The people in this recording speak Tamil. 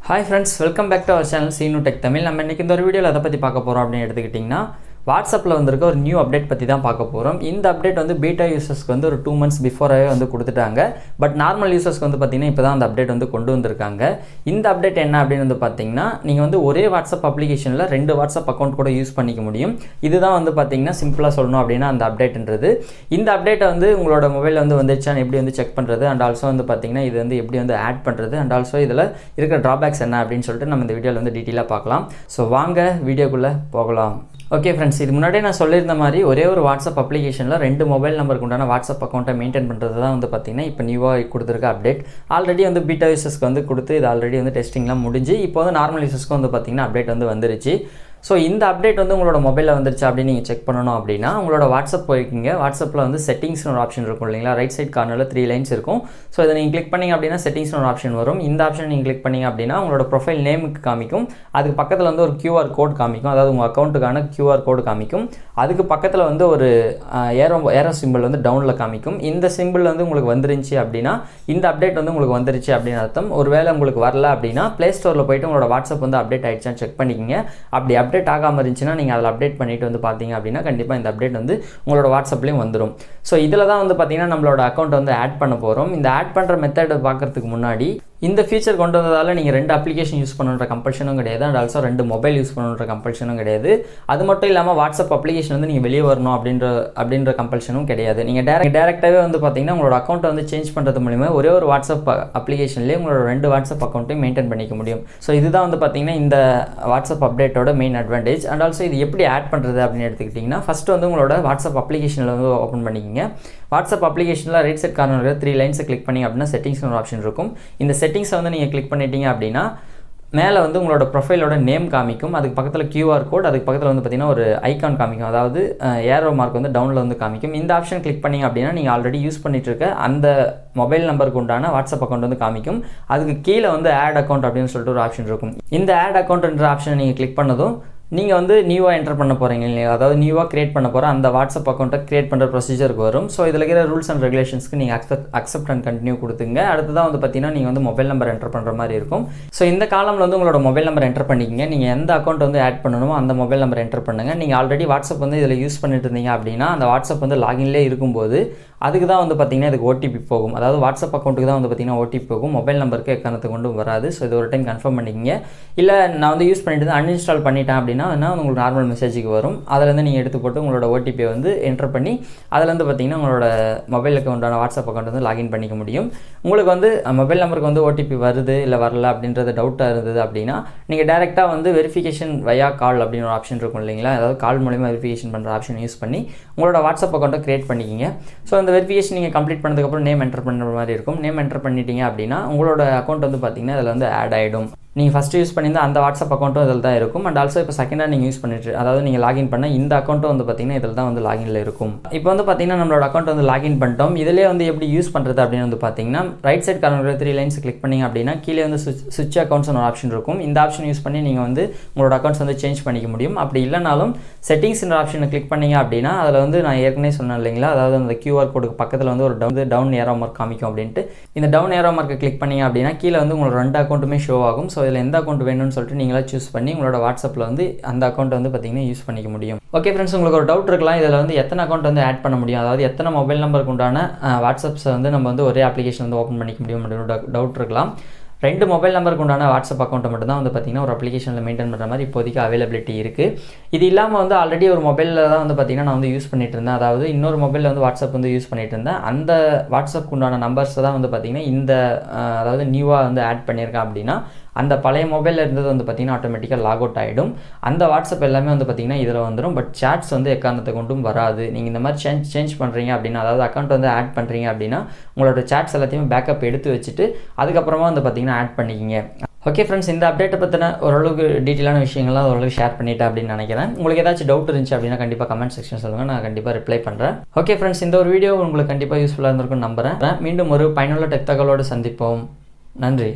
Hi friends, welcome back to our channel Seenu Tech Tamil. நம்ம இன்னைக்கு இந்த ஒரு வீடியோல எதை பத்தி பார்க்க போறோம் அப்படினு எடுத்துக்கிட்டீங்கன்னா வாட்ஸ்அப்ல வந்திருக்க ஒரு நியூ அப்டேட் பத்தி தான் பார்க்க போறோம். இந்த அப்டேட் வந்து பீட்டா யூசர்ஸ்க்கு வந்து ஒரு 2 months பிஃபோராவே வந்து கொடுத்துட்டாங்க. பட் நார்மல் யூசர்ஸ்க்கு வந்து பாத்தீங்கன்னா இப்போதான் அந்த அப்டேட் வந்து கொண்டு வந்திருக்காங்க. இந்த அப்டேட் என்ன அப்படினு வந்து பாத்தீங்கன்னா நீங்க வந்து ஒரே வாட்ஸ்அப் அப்ளிகேஷன்ல ரெண்டு வாட்ஸ்அப் அக்கவுண்ட் கூட யூஸ் பண்ணிக்க முடியும். இதுதான் வந்து பாத்தீங்கன்னா சிம்பிளா சொல்லணும் அப்படினா அந்த அப்டேட்ன்றது. இந்த அப்டேட்டை வந்து உங்களோட மொபைல்ல வந்து வந்துச்சான்னு எப்படி வந்து செக் பண்றது அண்ட் ஆல்சோ வந்து பாத்தீங்கன்னா இது வந்து எப்படி வந்து ஆட் பண்றது அண்ட் ஆல்சோ இதுல இருக்கிற டிராபேக்ஸ் என்ன அப்படினு சொல்லிட்டு நம்ம இந்த வீடியோல வந்து டீடைலா பார்க்கலாம். சோ வாங்க வீடியோக்குள்ள போகலாம். ஓகே ஃப்ரெண்ட்ஸ், இது முன்னாடியே நான் சொல்லியிருந்த மாதிரி ஒரே ஒரு வாட்ஸ்அப் அப்ளிகேஷனில் ரெண்டு மொபைல் நம்பருக்கு உண்டான வாட்ஸ்அப் அக்கௌண்ட்டை மெயின்டைன் பண்ணுறது தான் வந்து பார்த்திங்கன்னா இப்போ நியூவாக கொடுத்துருக்க அப்டேட். ஆல்ரெடி வந்து பீட்டா யூசர்ஸ்க்கு வந்து கொடுத்து இது ஆல்ரெடி வந்து டெஸ்டிங்லாம் முடிஞ்சு இப்போ வந்து நார்மல் யூசர்ஸ்க்கு வந்து பார்த்திங்கன்னா அப்டேட் வந்து வந்துருச்சு. ஸோ இந்த அப்டேட் வந்து உங்களோட மொபைலில் வந்துருச்சு அப்படின்னு நீங்கள் செக் பண்ணணும் அப்படின்னா உங்களோட வாட்ஸ்அப் போயிருக்கீங்க. வாட்ஸ்அப்பில் வந்து செட்டிங்ஸ்னு ஒரு ஆப்ஷன் இருக்கும் இல்லைங்களா, ரைட் சைட் கார்னரில் 3 லைன்ஸ் இருக்கும். ஸோ இதை நீங்கள் கிளிக் பண்ணிங்க அப்படின்னா செட்டிங்ஸ்னு ஒரு ஆப்ஷன் வரும். இந்த ஆப்ஷன் நீங்கள் கிளிக் பண்ணிங்க அப்படின்னா உங்களோட ப்ரொஃபைல் நேமுக்கு காமிக்கும். அதுக்கு பக்கத்தில் வந்து ஒரு QR கோட் காமிக்கும், அதாவது உங்கள் அக்கௌண்ட்டுக்கான QR கோடு காமிக்கும். அதுக்கு பக்கத்தில் வந்து ஒரு ஏரோ சிம்பிள் வந்து டவுனில் காமிக்கும். இந்த சிம்பிள் வந்து உங்களுக்கு வந்துருந்துச்சு அப்படின்னா இந்த அப்டேட் வந்து உங்களுக்கு வந்துருச்சு அப்படின்னு அர்த்தம். ஒருவேளை உங்களுக்கு வரல அப்படின்னா ப்ளே ஸ்டோரில் போய்ட்டு உங்களோட வாட்ஸ்அப் வந்து அப்டேட் ஆகிடுச்சான்னு செக் பண்ணிக்கிங்க. அப்படி அப்டேட் ஆகாமல் இருந்துச்சுன்னா நீங்கள் அதில் அப்டேட் பண்ணிட்டு வந்து பார்த்தீங்க அப்படின்னா கண்டிப்பாக இந்த அப்டேட் வந்து உங்களோட வாட்ஸ்அப்லேயும் வந்துடும். ஸோ இதில் தான் வந்து பார்த்தீங்கன்னா நம்மளோட அக்கௌண்ட் வந்து ஆட் பண்ண போகிறோம். இந்த ஆட் பண்ணுற மெத்தடை பார்க்கறதுக்கு முன்னாடி இந்த ஃபீச்சர் கொண்டு வந்ததால் நீங்கள் ரெண்டு அப்ளிகேஷன் யூஸ் பண்ணுற கம்பல்ஷனும் கிடையாது அண்ட் ஆல்சோ ரெண்டு மொபைல் யூஸ் பண்ணுற கம்பல்ஷனும் கிடையாது. அது மட்டும் இல்லாமல் வாட்ஸ்அப் அப்ளிகேஷன் வந்து நீங்கள் வெளியே வரணும் அப்படின்ற கம்பல்ஷனும் கிடையாது. நீங்கள் டேரெக்டாகவே வந்து பார்த்தீங்கன்னா உங்களோட அக்கௌண்ட்டை வந்து சேஞ்ச் பண்ணுறது மூலிமா ஒரே ஒரு வாட்ஸ்அப் அப்ளிகேஷன்லேயே உங்களோட ரெண்டு வாட்ஸ்அப் அக்கௌண்ட்டையும் மெயின்டைன் பண்ணிக்க முடியும். ஸோ இதுதான் வந்து பார்த்தீங்கன்னா இந்த வாட்ஸ்அப் அப்டேட்டோட மெயின் அட்வான்டேஜ். அண்ட் ஆல்சோ இது எப்படி ஆட் பண்ணுறது அப்படின்னு எடுத்துக்கிட்டிங்கன்னா ஃபஸ்ட்டு வந்து உங்களோட வாட்ஸ்அப் அப்ளிகேஷனில் வந்து ஓப்பன் பண்ணிக்கிங்க. வாட்ஸ்அப் அப்ளிகேஷனில் ரைட் சைட் கார்னரில் 3 லைன்ஸை கிளிக் பண்ணி அப்படின்னா செட்டிங்ஸ்னு ஒரு ஆப்ஷன் இருக்கும். இந்த செட்டிங்ஸை வந்து நீங்கள் கிளிக் பண்ணிட்டீங்க அப்படின்னா மேலே வந்து உங்களோட ப்ரொஃபைலோட நேம் காமிக்கும். அதுக்கு பக்கத்தில் QR கோட், அதுக்கு பக்கத்தில் வந்து பார்த்திங்கன்னா ஒரு ஐக்கான் காமிக்கும், அதாவது ஏரோ மார்க் வந்து டவுனில் வந்து காமிக்கும். இந்த ஆப்ஷன் கிளிக் பண்ணிங்க அப்படின்னா நீங்கள் ஆல்ரெடி யூஸ் பண்ணிட்டு இருக்க அந்த மொபைல் நம்பருக்கு உண்டான வாட்ஸ்அப் அக்கௌண்ட் வந்து காமிக்கும். அதுக்கு கீழே வந்து ஆட் அக்கௌண்ட் அப்படின்னு சொல்லிட்டு ஒரு ஆப்ஷன் இருக்கும். இந்த ஆட் அக்கௌண்ட்ன்ற ஆப்ஷனை நீங்கள் கிளிக் பண்ணதும் நீங்கள் வந்து நியூவாக என்டர் பண்ண போகிறீங்க இல்லையா, அதாவது நியூவாக க்ரியேட் பண்ண போகிற அந்த வாட்ஸ்அப் அக்கௌண்ட்டை க்ரியேட் பண்ணுற ப்ரொசீஜருக்கு வரும். ஸோ இதில் இருக்கிற ரூல்ஸ் அண்ட் ரெகுலேஷன்ஸ்க்கு நீங்கள் அக்செப்ட் அண்ட் கண்டினியூ கொடுத்துங்க. அடுத்ததான் வந்து பார்த்தீங்கன்னா நீங்கள் வந்து மொபைல் நம்பர் என்டர் பண்ணுற மாதிரி இருக்கும். ஸோ இந்த காலமில் வந்து உங்களோட மொபைல் நம்பர் என்டர் பண்ணிக்கிங்க. நீங்கள் எந்த அக்கௌண்ட் வந்து ஆட் பண்ணணுமோ அந்த மொபைல் நம்பர் என்டர் பண்ணுங்கள். நீங்கள் ஆல்ரெடி வாட்ஸ்அப் வந்து இதில் யூஸ் பண்ணிட்டு இருந்தீங்க அப்படின்னா அந்த வாட்ஸ்அப் வந்து லாகின்லேயே இருக்கும்போது அதுக்கு தான் வந்து பார்த்திங்கன்னா இதுக்கு OTP போகும். அதாவது வாட்ஸ்அப் அக்கௌண்ட்டுக்கு தான் வந்து பார்த்திங்கன்னா OTP போகும், மொபைல் நம்பருக்கு எக்காரணத்தை கொண்டு வராது. ஸோ இது ஒரு டைம் கன்ஃபார்ம் பண்ணிக்கிங்க. இல்லை நான் வந்து யூஸ் பண்ணிட்டு தான் அன்இன்ஸ்டால் பண்ணிட்டேன் அப்படின்னா உங்களுக்கு நார்மல் மெசேஜுக்கு வரும். அதிலேருந்து நீங்கள் எடுத்து போட்டு உங்களோட OTP வந்து என்டர் பண்ணி அதிலேருந்து பார்த்திங்கன்னா உங்களோட மொபைலுக்கு உண்டான வாட்ஸ்அப் அக்கௌண்ட் வந்து லாகின் பண்ணிக்க முடியும். உங்களுக்கு வந்து மொபைல் நம்பருக்கு வந்து OTP வருது இல்லை வரல அப்படின்றது டவுட்டாக இருந்தது அப்படின்னா நீங்கள் டேரெக்டாக வந்து வெரிஃபிகேஷன் வயா கால் அப்படின்னு ஒரு ஆப்ஷன் இருக்கும் இல்லைங்களா, அதாவது கால் மூலிமா வெரிஃபிகேஷன் பண்ணுற ஆப்ஷன் யூஸ் பண்ணி உங்களோட வாட்ஸ்அப் அக்கௌண்ட்டை க்ரியேட் பண்ணிக்கிங்க. ஸோ அந்த வெரிஃபிகேஷன் நீங்கள் கம்ப்ளீட் பண்ணதுக்கப்புறம் நேம் என்டர் பண்ணுற மாதிரி இருக்கும். நேம் என்டர் பண்ணிட்டீங்க அப்படின்னா உங்களோட அக்கௌண்ட் வந்து பார்த்திங்கன்னா இதில் வந்து ஆட் ஆகிடும். நீங்கள் ஃபஸ்ட்டு யூஸ் பண்ணியிருந்தால் அந்த வாட்ஸ்அப் அக்கௌண்ட்டும் இதில் தான் இருக்கும். அண்ட் ஆல்சோ இப்போ செகண்டாக நீங்கள் யூஸ் பண்ணிட்டு அதாவது நீங்கள் லாகின் பண்ண இந்த அக்கௌண்ட்டும் வந்து பார்த்திங்கன்னா இதில் தான் வந்து லாகினில் இருக்கும். இப்போ வந்து பார்த்திங்கன்னா நம்மளோட அக்கௌண்ட் வந்து லாகின் பண்ணிட்டோம். இதிலே வந்து எப்படி யூஸ் பண்ணுறது அப்படின்னு வந்து பார்த்திங்கன்னா ரைட் சைட் கார்னரில் 3 லைன்ஸ் கிளிக் பண்ணிங்க அப்படின்னா கீழே வந்து சுவிட்ச் அக்கௌண்ட்ஸ்னு ஒரு ஆப்ஷன் இருக்கும். இந்த ஆப்ஷன் யூஸ் பண்ணி நீங்கள் வந்து உங்களோட அக்கௌண்ட்ஸ் வந்து சேஞ்ச் பண்ணிக்க முடியும். அப்படி இல்லைனாலும் செட்டிங்ஸ்ன்ற ஆப்ஷனை கிளிக் பண்ணிங்க அப்படின்னா அதில் வந்து நான் ஏற்கனவே சொன்னேன் இல்லைங்களா, அதாவது அந்த QR கோடுக்கு பக்கத்தில் வந்து ஒரு டவுன் ஏரோ மார்க் காமிக்கும் அப்படின்ட்டு. இந்த டவுன் ஏரோ மார்க்கை கிளிக் பண்ணிங்க அப்படின்னா கீழே வந்து உங்களோட ரெண்டு அக்கௌண்ட்டுமே ஷோ ஆகும். ஸோ இதில் எந்த அக்கௌண்ட் வேணும் சொல்லிட்டு நீங்களா சூஸ் பண்ணி உங்களோட வாட்ஸ்அப்பில் வந்து அந்த அக்கௌண்ட் வந்து பார்த்தீங்கன்னா யூஸ் பண்ணிக்க முடியும். ஓகே ஃப்ரெண்ட்ஸ், உங்களுக்கு ஒரு டவுட் இருக்கலாம், இதில் வந்து எத்தனை அக்கௌண்ட் வந்து ஆட் பண்ண முடியும், அதாவது எத்தனை மொபைல் நம்பருக்கு உண்டான வாட்ஸ்அப்ஸை வந்து நம்ம வந்து ஒரே அப்ளிகேஷன் வந்து ஓப்பன் பண்ணிக்க முடியும் அப்படின்னு டவுட் இருக்கலாம். ரெண்டு மொபைல் நம்பருக்கு உண்டான வாட்ஸ்அப் அக்கௌண்ட்டை மட்டும் தான் வந்து பார்த்திங்கன்னா ஒரு அப்ளிகேஷனில் மெயின்டைன் பண்ணுற மாதிரி இப்போதைக்கு அவைலபிலிட்டி இருக்குது. இது இல்லாமல் வந்து ஆல்ரெடி ஒரு மொபைலில் தான் வந்து பார்த்திங்கன்னா நான் வந்து யூஸ் பண்ணிட்டு இருந்தேன், அதாவது இன்னொரு மொபைலில் வந்து வாட்ஸ்அப் வந்து யூஸ் பண்ணிட்டு இருந்தேன். அந்த வாட்ஸ்அப்க்கு உண்டான நம்பர்ஸை தான் வந்து பார்த்திங்கன்னா இந்த அதாவது நியூவாக வந்து ஆட் பண்ணியிருக்கேன் அப்படின்னா அந்த பழைய மொபைலில் இருந்தது வந்து பார்த்திங்கன்னா ஆட்டோமேட்டிக்காக லாக் அவுட் ஆகிடும். அந்த வாட்ஸ்அப் எல்லாமே வந்து பார்த்திங்கன்னா இதில் வந்துடும். பட் சாட்ஸ் வந்து எக்காரணத்தை கொண்டும் வராது. நீங்கள் இந்த மாதிரி சேஞ்ச் பண்ணுறீங்க அப்படின்னா, அதாவது அக்கௌண்ட் வந்து ஆட் பண்ணுறீங்க அப்படின்னா உங்களோட சாட்ஸ் எல்லாத்தையுமே பேக்கப் எடுத்து வச்சுட்டு அதுக்கப்புறமா வந்து பார்த்திங்கன்னா ஆட் பண்ணிக்கிங்க. ஓகே ஃப்ரெண்ட்ஸ், இந்த அப்டேட்டை பற்றின ஓரளவுக்கு டீட்டெயிலான விஷயங்கள்லாம் ஓரளவுக்கு ஷேர் பண்ணிட்டேன் அப்படின்னு நினைக்கிறேன். உங்களுக்கு ஏதாச்சும் டவுட் இருந்துச்சு அப்படின்னா கண்டிப்பாக கமெண்ட் செக்ஷன் சொல்லுங்கள், நான் கண்டிப்பாக ரிப்ளை பண்ணுறேன். ஓகே ஃப்ரெண்ட்ஸ், இந்த ஒரு வீடியோ உங்களுக்கு கண்டிப்பாக யூஸ்ஃபுல்லாக இருந்திருக்கும்னு நம்புகிறேன். மீண்டும் ஒரு பயனுள்ள டெக் தகவலோடு சந்திப்போம். நன்றி.